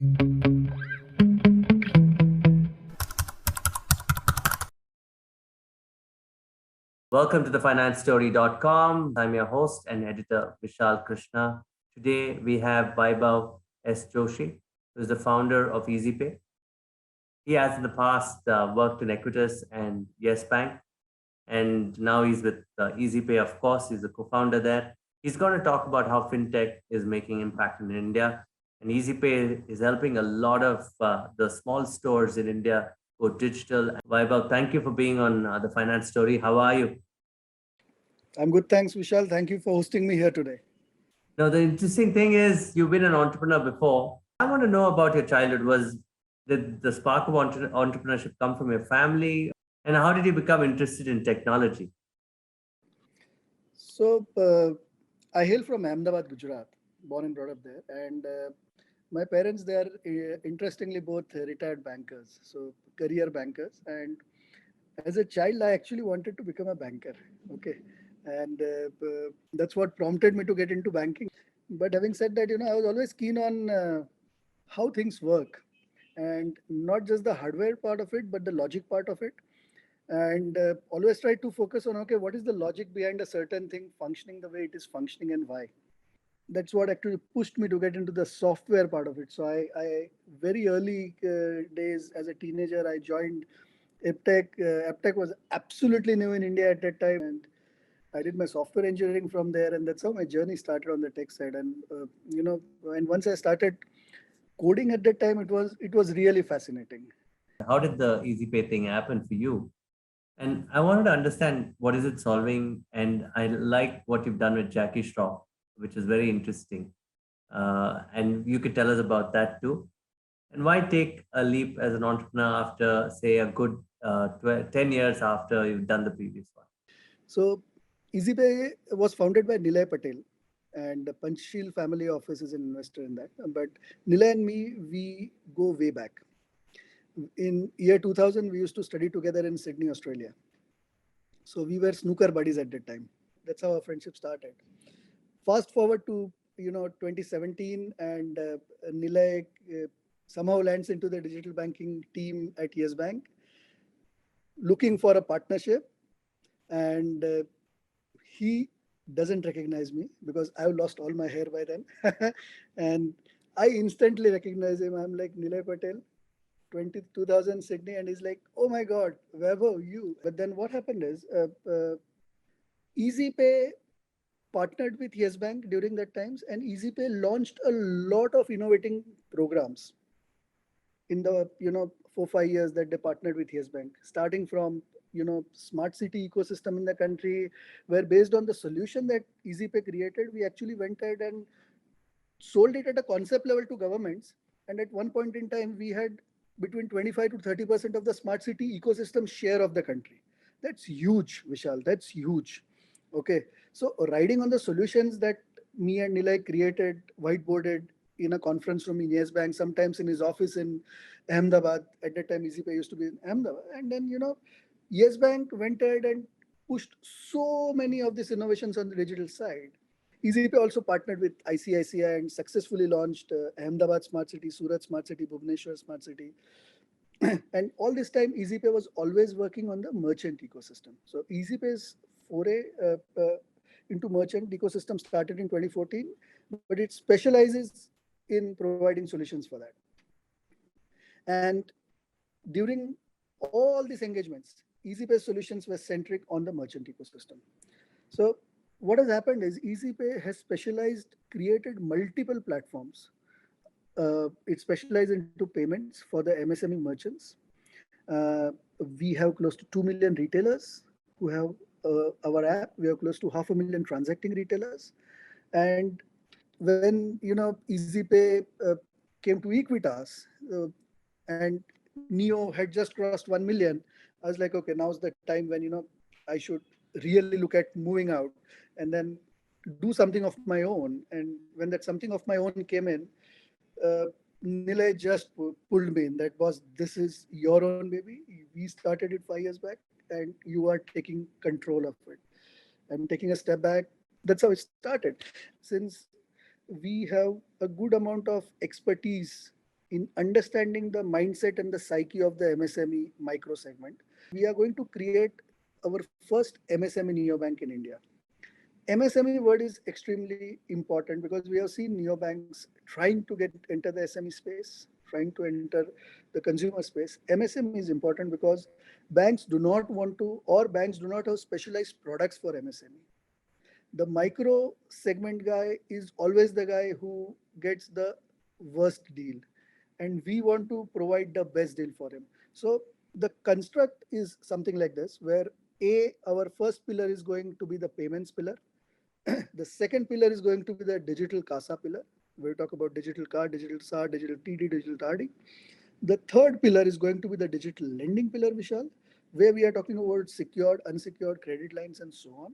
Welcome to TheFinanceStory.com. I'm your host and editor, Vishal Krishna. Today we have Vaibhav S Joshi, who is the founder of Easypay. He has in the past worked in Equitas and YESBANK, and now he's with Easypay, of course. He's the co-founder there. He's going to talk about how FinTech is making impact in India. And Easypay is helping a lot of the small stores in India go digital. Vaibhav, thank you for being on The Finance Story. How are you? I'm good, thanks, Vishal. Thank you for hosting me here today. Now, the interesting thing is you've been an entrepreneur before. I want to know about your childhood. Did the spark of entrepreneurship come from your family? And how did you become interested in technology? So, I hail from Ahmedabad, Gujarat, born and brought up there. And my parents, they are interestingly both retired bankers, so career bankers. And as a child, I actually wanted to become a banker. Okay. And that's what prompted me to get into banking. But having said that, I was always keen on how things work, and not just the hardware part of it, but the logic part of it. And always try to focus on, okay, what is the logic behind a certain thing functioning the way it is functioning and why. That's what actually pushed me to get into the software part of it. So I very early days as a teenager, I joined Iptech. Iptech was absolutely new in India at that time, and I did my software engineering from there, and that's how my journey started on the tech side. And and once I started coding at that time, it was really fascinating. How did the EasyPay thing happen for you? And I wanted to understand what is it solving. And I like what you've done with Jackie Straw, which is very interesting. And you could tell us about that too. And why take a leap as an entrepreneur after, say, a good 10 years after you've done the previous one? So Easypay was founded by Nilay Patel, and the Panchsheel family office is an investor in that. But Nilay and me, we go way back. In year 2000, we used to study together in Sydney, Australia. So we were snooker buddies at that time. That's how our friendship started. Fast forward to 2017, and Nilay somehow lands into the digital banking team at YESBANK, looking for a partnership, and he doesn't recognize me because I've lost all my hair by then. And I instantly recognize him. I'm like, Nilay Patel, 2000 Sydney. And he's like, oh my God, Vaibhav, you. But then what happened is Easypay partnered with YESBANK during that times, and Easypay launched a lot of innovating programs in the 4-5 years that they partnered with YESBANK, starting from smart city ecosystem in the country, where based on the solution that Easypay created, we actually went ahead and sold it at a concept level to governments. And at one point in time, we had between 25 to 30% of the smart city ecosystem share of the country. That's huge, Vishal. That's huge. Okay. So riding on the solutions that me and Nilay created, whiteboarded in a conference room in Yes Bank, sometimes in his office in Ahmedabad. At that time, Easypay used to be in Ahmedabad. And then, Yes Bank went ahead and pushed so many of these innovations on the digital side. Easypay also partnered with ICICI and successfully launched Ahmedabad Smart City, Surat Smart City, Bhubaneswar Smart City. And all this time, Easypay was always working on the merchant ecosystem. So Easypay's foray into merchant ecosystem started in 2014, but it specializes in providing solutions for that. And during all these engagements, Easypay solutions were centric on the merchant ecosystem. So what has happened is Easypay has created multiple platforms. It specialized into payments for the MSME merchants. We have close to 2 million retailers who have our app. We have close to 500,000 transacting retailers. And when Easypay came to Equitas, and Neo had just crossed 1 million, I was like, okay, now's the time when I should really look at moving out and then do something of my own. And when that something of my own came in, Nilay just pulled me in. That was, this is your own baby. We started it 5 years back, and you are taking control of it. I'm taking a step back. That's how it started. Since we have a good amount of expertise in understanding the mindset and the psyche of the MSME micro segment. We are going to create our first MSME Neobank in India. MSME word is extremely important because we have seen neobanks trying to get enter the SME space, trying to enter the consumer space. MSME is important because banks do not want to, or banks do not have specialized products for MSME. The micro segment guy is always the guy who gets the worst deal, and we want to provide the best deal for him. So the construct is something like this, where our first pillar is going to be the payments pillar. The second pillar is going to be the digital CASA pillar. We'll talk about digital card, digital SAR, digital TD, digital TARDI. The third pillar is going to be the digital lending pillar, Vishal, where we are talking about secured, unsecured credit lines and so on.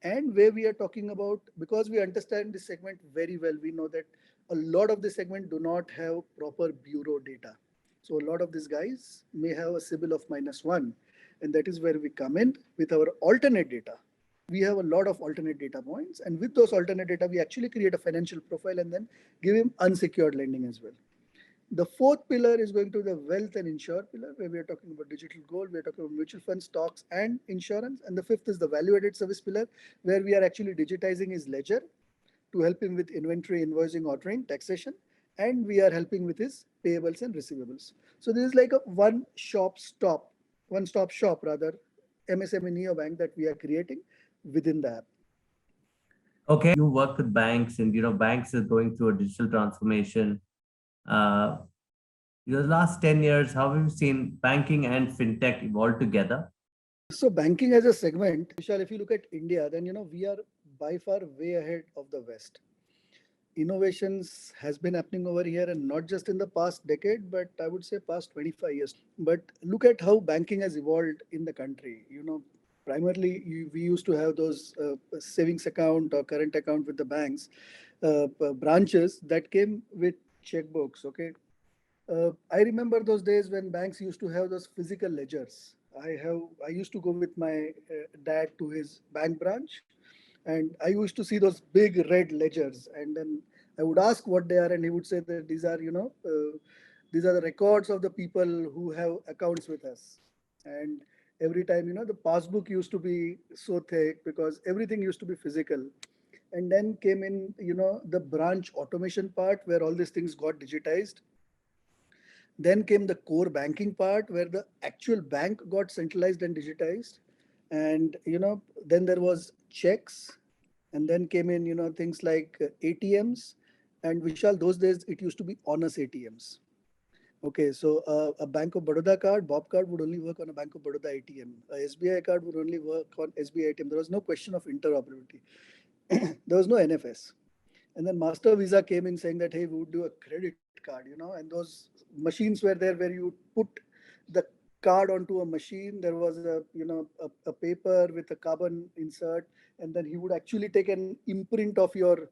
And where we are talking about, because we understand this segment very well, we know that a lot of this segment do not have proper bureau data. So a lot of these guys may have a CIBIL of -1. And that is where we come in with our alternate data. We have a lot of alternate data points. And with those alternate data, we actually create a financial profile and then give him unsecured lending as well. The fourth pillar is going to the wealth and insure pillar, where we are talking about digital gold, we are talking about mutual funds, stocks, and insurance. And the fifth is the value-added service pillar, where we are actually digitizing his ledger to help him with inventory, invoicing, ordering, taxation, and we are helping with his payables and receivables. So this is like a one-stop shop rather, MSME Neobank that we are creating within the app. Okay, you work with banks, and banks are going through a digital transformation. Uh, Your last 10 years, how have you seen banking and fintech evolve together? So banking as a segment, Vishal, if you look at India, then we are by far way ahead of the West. Innovations has been happening over here, and not just in the past decade, but I would say past 25 years. But look at how banking has evolved in the country. Primarily we used to have those savings account or current account with the banks, branches that came with checkbooks. Okay, I remember those days when banks used to have those physical ledgers. I used to go with my dad to his bank branch, and I used to see those big red ledgers, and then I would ask what they are, and he would say that these are the records of the people who have accounts with us. And every time, the passbook used to be so thick because everything used to be physical. And then came in, the branch automation part where all these things got digitized. Then came the core banking part where the actual bank got centralized and digitized. And, then there was checks. And then came in, things like ATMs. And Vishal, those days it used to be honest ATMs. Okay, so a Bank of Baroda card, Bob card would only work on a Bank of Baroda ATM. A SBI card would only work on SBI ATM. There was no question of interoperability. There was no NFS. And then Master Visa came in saying that, hey, we would do a credit card, and those machines were there where you would put the card onto a machine. There was a paper with a carbon insert, and then he would actually take an imprint of your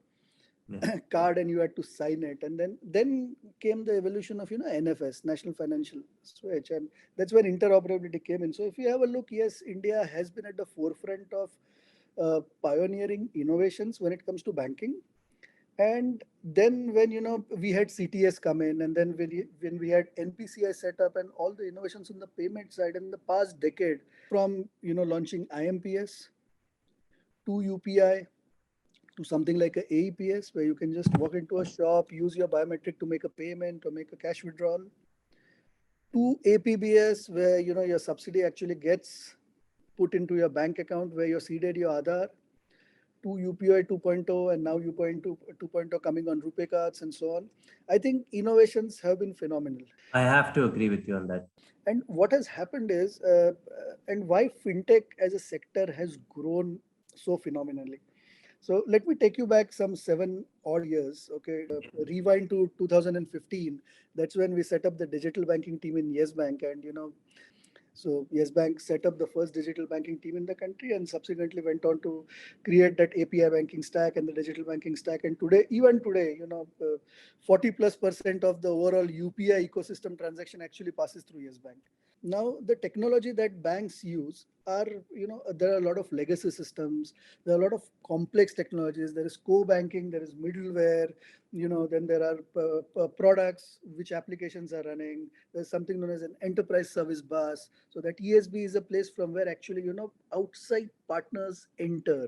card and you had to sign it. And then came the evolution of NFS, National Financial Switch, and that's when interoperability came in. So if you have a look, yes, India has been at the forefront of pioneering innovations when it comes to banking. And then when we had CTS come in, and then when we had NPCI set up, and all the innovations on the payment side in the past decade, from launching IMPS to UPI to something like a AEPS, where you can just walk into a shop, use your biometric to make a payment or make a cash withdrawal, to APBS, where your subsidy actually gets put into your bank account, where you're seeded your Aadhaar, to UPI 2.0, and now UPI 2.0 coming on RuPay cards and so on. I think innovations have been phenomenal. I have to agree with you on that. And what has happened is, and why fintech as a sector has grown so phenomenally. So let me take you back some 7 odd years. Okay, rewind to 2015. That's when we set up the digital banking team in YESBANK, and so YESBANK set up the first digital banking team in the country, and subsequently went on to create that API banking stack and the digital banking stack. And today, even today, 40+% of the overall UPI ecosystem transaction actually passes through YESBANK. Now, the technology that banks use are, there are a lot of legacy systems. There are a lot of complex technologies. There is co-banking, there is middleware, then there are products, which applications are running. There's something known as an enterprise service bus. So that ESB is a place from where actually, outside partners enter.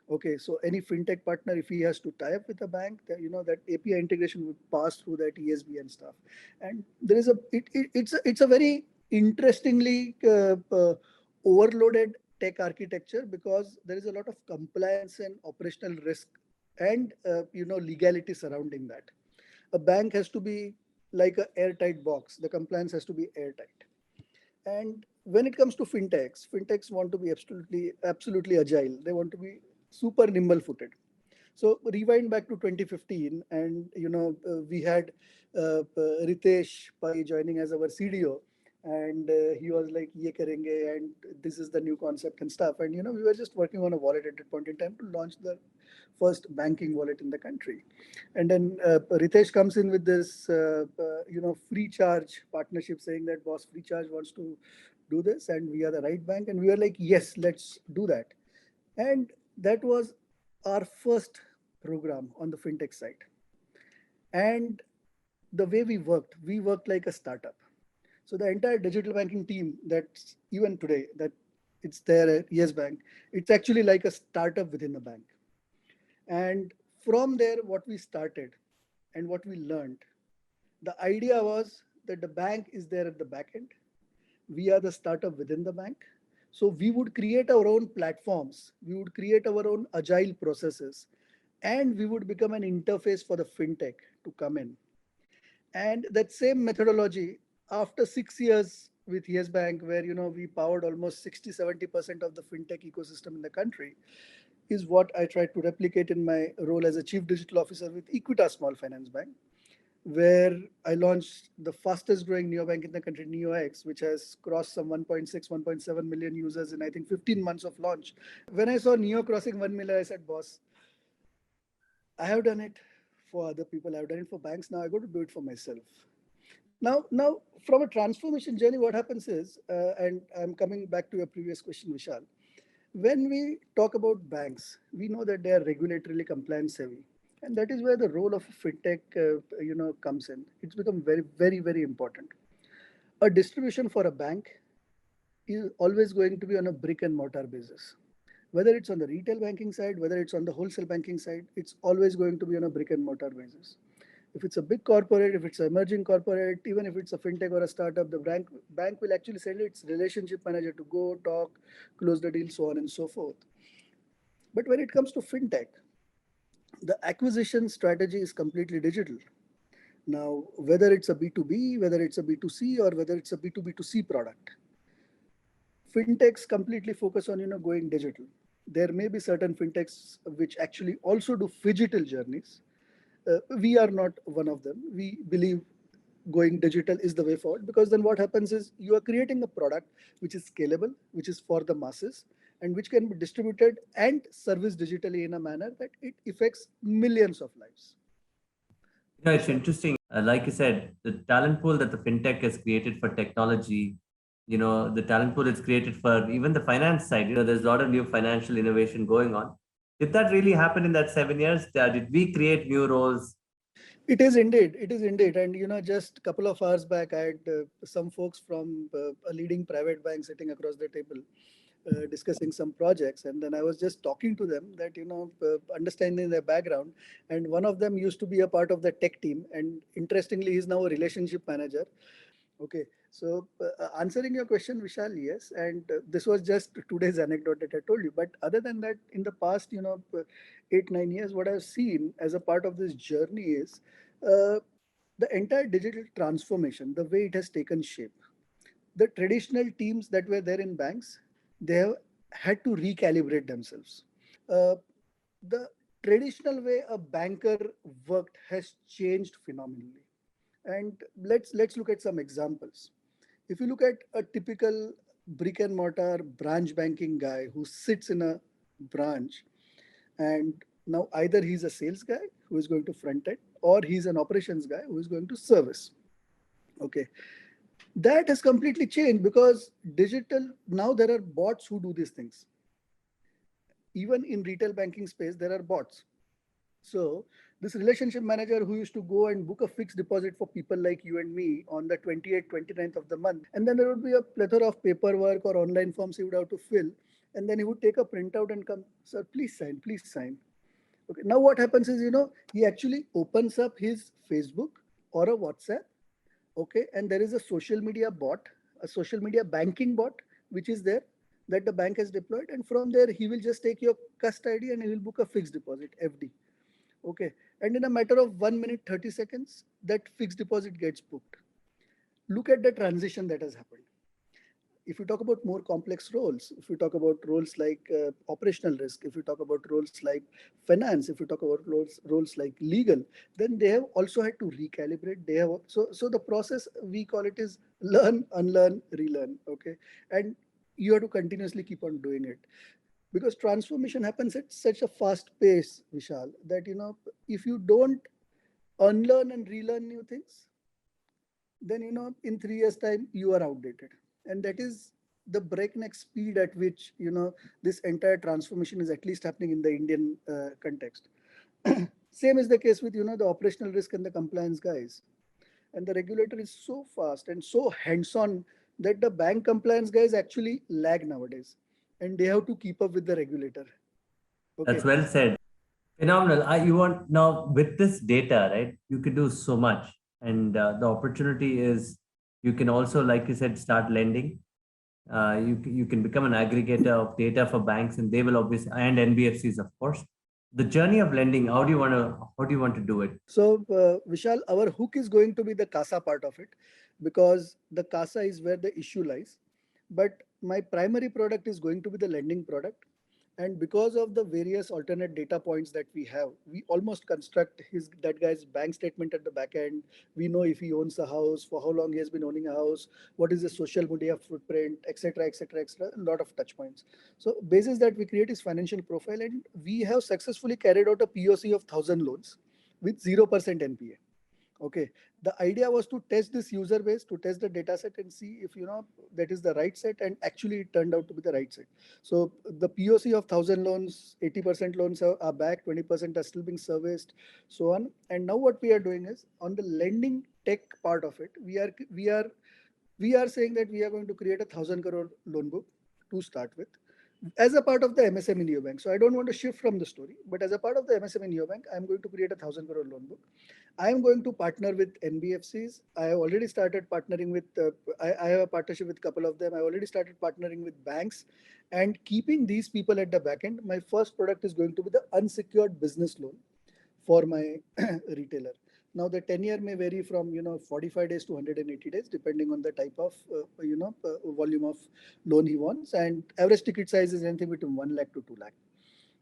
Okay, so any fintech partner, if he has to tie up with a bank, that that API integration would pass through that ESB and stuff. And there is it's a very interestingly overloaded tech architecture, because there is a lot of compliance and operational risk and legality surrounding that. A bank has to be like a airtight box. The compliance has to be airtight. And when it comes to fintechs want to be absolutely agile. They want to be super nimble footed. So rewind back to 2015, and we had Ritesh Pai joining as our CDO, and he was like, "Ye karenge," and this is the new concept and stuff. And we were just working on a wallet at that point in time to launch the first banking wallet in the country. And then Ritesh comes in with this, free charge partnership, saying that boss, free charge wants to do this, and we are the right bank, and we were like, yes, let's do that. And that was our first program on the fintech side. And the way we worked like a startup. So the entire digital banking team, that's even today, that it's there at YESBANK, it's actually like a startup within the bank. And from there, what we started and what we learned, the idea was that the bank is there at the back end. We are the startup within the bank. So we would create our own platforms, we would create our own agile processes, and we would become an interface for the fintech to come in. And that same methodology, after 6 years with Yes Bank, where we powered almost 60-70% of the fintech ecosystem in the country, is what I tried to replicate in my role as a chief digital officer with Equitas Small Finance Bank, where I launched the fastest growing neobank in the country, NeoX, which has crossed some 1.6, 1.7 million users in, I think, 15 months of launch. When I saw Neo crossing 1 million, I said, boss, I have done it for other people. I've done it for banks. Now I got to do it for myself. Now, from a transformation journey, what happens is, and I'm coming back to your previous question, Vishal. When we talk about banks, we know that they are regulatorily compliance heavy, and that is where the role of fintech, comes in. It's become very, very, very important. A distribution for a bank is always going to be on a brick and mortar basis. Whether it's on the retail banking side, whether it's on the wholesale banking side, it's always going to be on a brick and mortar basis. If it's a big corporate, if it's an emerging corporate, even if it's a fintech or a startup, the bank will actually send its relationship manager to go talk, close the deal, so on and so forth. But when it comes to fintech, the acquisition strategy is completely digital. Now, whether it's a B2B, whether it's a B2C, or whether it's a B2B2C product, fintechs completely focus on going digital. There may be certain fintechs which actually also do phygital journeys. We are not one of them. We believe going digital is the way forward, because then what happens is you are creating a product which is scalable, which is for the masses, and which can be distributed and serviced digitally in a manner that it affects millions of lives. It's Vishal. interesting. Like you said, the talent pool that the fintech has created for technology, the talent pool it's created for even the finance side, there's a lot of new financial innovation going on. Did that really happen in that 7 years? Did we create new roles? It is indeed. It is indeed. And just a couple of hours back, I had some folks from a leading private bank sitting across the table, discussing some projects, and then I was just talking to them that understanding their background, and one of them used to be a part of the tech team, and interestingly, he's now a relationship manager. Okay, so answering your question, Vishal, yes, and this was just today's anecdote that I told you. But other than that, in the past, 8-9 years, what I've seen as a part of this journey is uh, the entire digital transformation, the way it has taken shape. The traditional teams that were there in banks, they have had to recalibrate themselves. Uh, the traditional way a banker worked has changed phenomenally. And let's look at some examples. If you look at a typical brick and mortar branch banking guy who sits in a branch, and now either he's a sales guy who is going to front end, or he's an operations guy who is going to service. Okay. That has completely changed because digital, now there are bots who do these things. Even in retail banking space, there are bots. So this relationship manager who used to go and book a fixed deposit for people like you and me on the 28th, 29th of the month, and then there would be a plethora of paperwork or online forms he would have to fill, and then he would take a printout and come, sir, please sign, please sign. Okay, now what happens is, he actually opens up his Facebook or a WhatsApp, okay, and there is a social media bot, a social media banking bot, which is there that the bank has deployed, and from there he will just take your cust ID and he will book a fixed deposit, FD. Okay. And in a matter of 1 minute, 30 seconds, that fixed deposit gets booked. Look at the transition that has happened. If you talk about more complex roles, if you talk about roles like operational risk, if you talk about roles like finance, if you talk about roles like legal, then they have also had to recalibrate. They have so the process we call it is learn, unlearn, relearn. Okay, and you have to continuously keep on doing it because transformation happens at such a fast pace, Vishal, that if you don't unlearn and relearn new things, then in 3 years time you are outdated. And that is the breakneck speed at which this entire transformation is at least happening in the Indian context. Same is the case with the operational risk and the compliance guys. And the regulator is so fast and so hands-on that the bank compliance guys actually lag nowadays, and they have to keep up with the regulator. That's Okay. well said. Phenomenal. You want now with this data, right? You can do so much, and the opportunity is you can also, like you said, start lending. You can become an aggregator of data for banks, and they will obviously, and NBFCs, of course. The journey of lending. How do you want to do it? So, Vishal, our hook is going to be the CASA part of it because the CASA is where the issue lies. But my primary product is going to be the lending product. And because of the various alternate data points that we have, we almost construct that guy's bank statement at the back end. We know if he owns a house, for how long he has been owning a house, what is his social media footprint, etc., etc., etc. A lot of touch points. So, basis that we create is financial profile, and we have successfully carried out a POC of 1,000 loans with 0% NPA. Okay, the idea was to test this user base, to test the data set and see if that is the right set, and actually it turned out to be the right set. So the POC of 1,000 loans, 80% loans are back, 20% are still being serviced, so on. And now what we are doing is on the lending tech part of it, we are saying that we are going to create a 1,000 crore loan book to start with as a part of the MSME Neobank. So I don't want to shift from the story, but as a part of the MSME Neobank, I'm going to create a 1,000 crore loan book. I am going to partner with NBFCs. I have already started partnering with, I have a partnership with a couple of them. I already started partnering with banks and keeping these people at the back end. My first product is going to be the unsecured business loan for my retailer. Now the tenure may vary from 45 days to 180 days depending on the type of volume of loan he wants, and average ticket size is anything between 1 lakh to 2 lakh.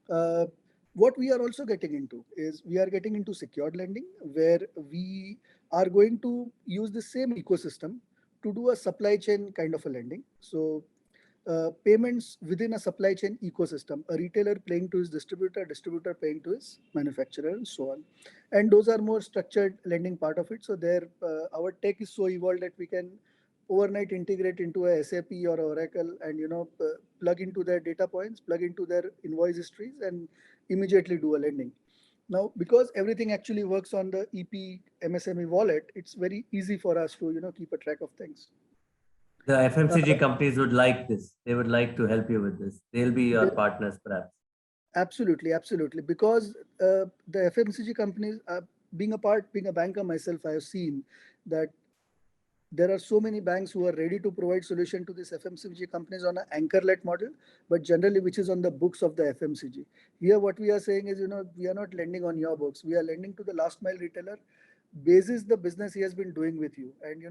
Uh, what we are also getting into is we are getting into secured lending where we are going to use the same ecosystem to do a supply chain kind of a lending. So payments within a supply chain ecosystem, a retailer paying to his distributor, distributor paying to his manufacturer, and so on. And those are more structured lending part of it. So there, our tech is so evolved that we can overnight integrate into a SAP or Oracle and plug into their data points, plug into their invoice histories, and immediately do a lending. Now, because everything actually works on the EP MSME wallet, it's very easy for us to keep a track of things. The FMCG Uh, companies would like this. They would like to help you with this. They'll be your they- partners, perhaps. Absolutely, absolutely. Because the FMCG companies, being a banker myself, I have seen that there are so many banks who are ready to provide solution to these FMCG companies on an anchor-led model, but generally which is on the books of the FMCG. Here, what we are saying is, we are not lending on your books. We are lending to the last mile retailer, basis the business he has been doing with you, and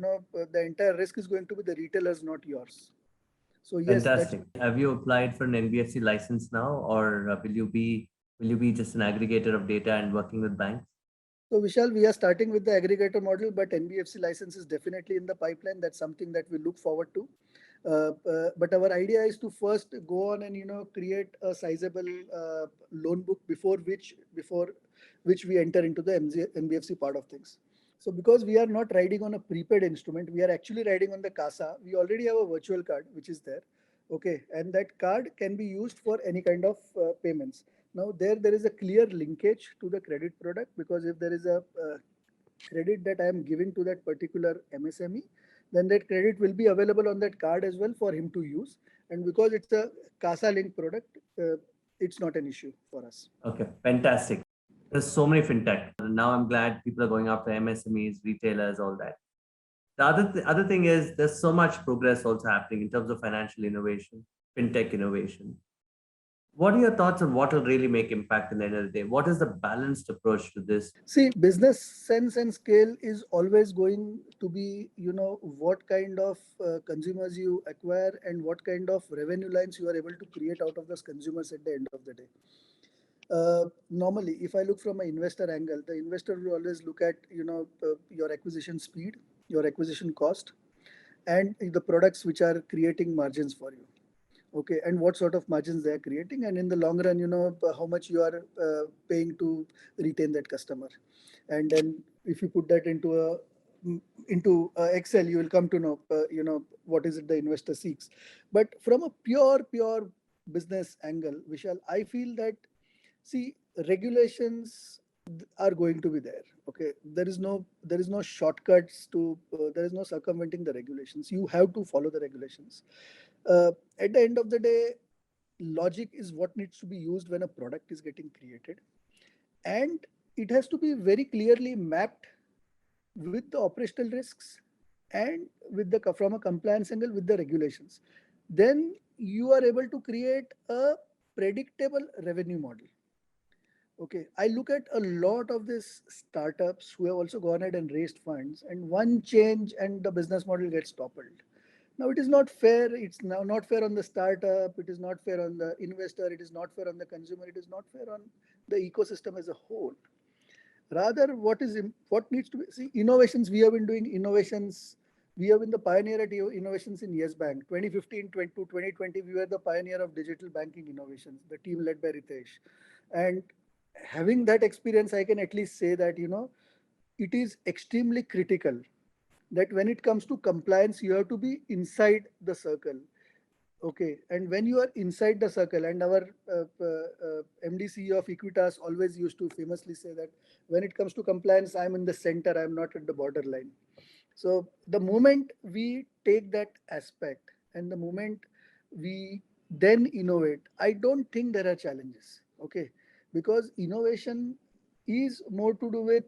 the entire risk is going to be the retailer's, not yours. So yes, that's. Fantastic. Have you applied for an NBFC license now, or will you be just an aggregator of data and working with banks? So Vishal, we are starting with the aggregator model, but NBFC license is definitely in the pipeline. That's something that we look forward to. But our idea is to first go on and create a sizable loan book before which we enter into the NBFC part of things. So because we are not riding on a prepaid instrument, we are actually riding on the CASA. We already have a virtual card which is there, okay, and that card can be used for any kind of payments. Now there is a clear linkage to the credit product, because if there is a credit that I am giving to that particular MSME, then that credit will be available on that card as well for him to use. And because it's a CASA link product, it's not an issue for us. Okay, fantastic. There's so many fintech. Now I'm glad people are going after MSMEs, retailers, all that. The other thing is there's so much progress also happening in terms of financial innovation, fintech innovation. What are your thoughts on what will really make impact in the end of the day? What is the balanced approach to this? See, business sense and scale is always going to be, what kind of consumers you acquire and what kind of revenue lines you are able to create out of those consumers at the end of the day. Normally, if I look from an investor angle, the investor will always look at, your acquisition speed, your acquisition cost, and the products which are creating margins for you. Okay, and what sort of margins they are creating, and in the long run, how much you are paying to retain that customer. And then if you put that into Excel, you will come to know, what is it the investor seeks. But from a pure business angle, Vishal, I feel that, see, regulations are going to be there. Okay, there is no shortcuts to, there is no circumventing the regulations. You have to follow the regulations. At the end of the day, logic is what needs to be used when a product is getting created, and it has to be very clearly mapped with the operational risks and with the from a compliance angle with the regulations. Then you are able to create a predictable revenue model. Okay, I look at a lot of these startups who have also gone ahead and raised funds, and one change and the business model gets toppled. Now it is not fair. It's now not fair on the startup. It is not fair on the investor. It is not fair on the consumer. It is not fair on the ecosystem as a whole. Rather, what needs to be, see, innovations. We have been doing innovations. We have been the pioneer at innovations in YESBANK. 2015 to 2020, we were the pioneer of digital banking innovations. The team led by Ritesh, and having that experience, I can at least say that it is extremely critical that when it comes to compliance, you have to be inside the circle. Okay, and when you are inside the circle, and our MD CEO of Equitas always used to famously say that when it comes to compliance, I'm in the center, I'm not at the borderline. So the moment we take that aspect and the moment we then innovate, I don't think there are challenges. Okay, because innovation is more to do with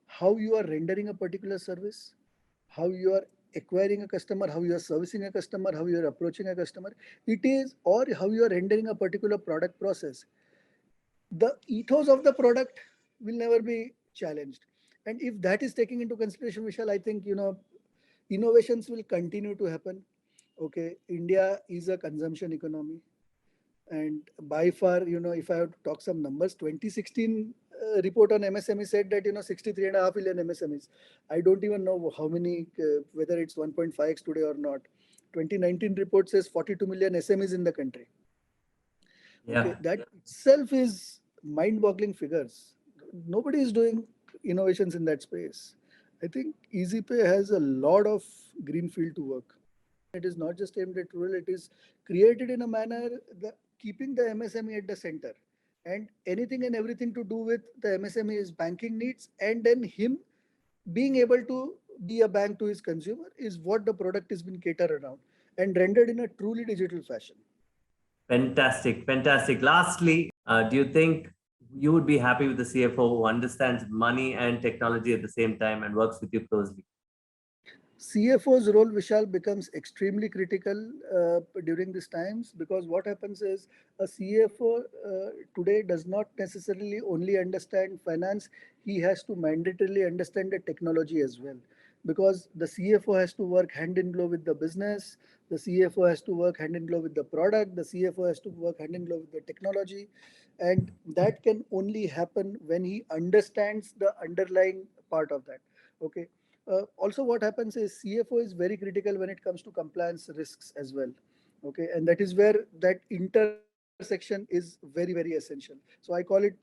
how you are rendering a particular service, how you are acquiring a customer, how you are servicing a customer, how you are approaching a customer. It is, or how you are rendering a particular product process. The ethos of the product will never be challenged. And if that is taking into consideration, Vishal, I think, innovations will continue to happen. Okay, India is a consumption economy. And by far, if I have to talk some numbers, 2016 report on MSME said that 63.5 million MSMEs. I don't even know how many, whether it's 1.5x today or not. 2019 report says 42 million SMEs in the country. Okay, Yeah. that itself is mind-boggling figures. Nobody is doing innovations in that space. I think Easypay has a lot of greenfield to work. It is not just aimed at rural, it is created in a manner that keeping the MSME at the center, and anything and everything to do with the MSME's banking needs, and then him being able to be a bank to his consumer is what the product has been catered around and rendered in a truly digital fashion. Fantastic, fantastic. Lastly, do you think you would be happy with the CFO who understands money and technology at the same time and works with you closely? CFO's role, Vishal, becomes extremely critical during these times, because what happens is a CFO today does not necessarily only understand finance, he has to mandatorily understand the technology as well. Because the CFO has to work hand in glove with the business, the CFO has to work hand in glove with the product, the CFO has to work hand in glove with the technology. And that can only happen when he understands the underlying part of that. Okay, also what happens is CFO is very critical when it comes to compliance risks as well. Okay, and that is where that internal intersection is very, very essential. So I call it,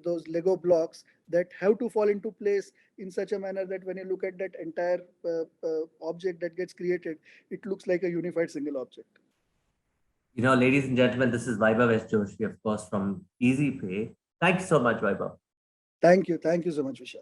those Lego blocks that have to fall into place in such a manner that when you look at that entire object that gets created, it looks like a unified single object. Ladies and gentlemen, this is Vaibhav S Joshi, of course, from Easypay. Thank you so much, Vaibhav. Thank you. Thank you so much, Vishal.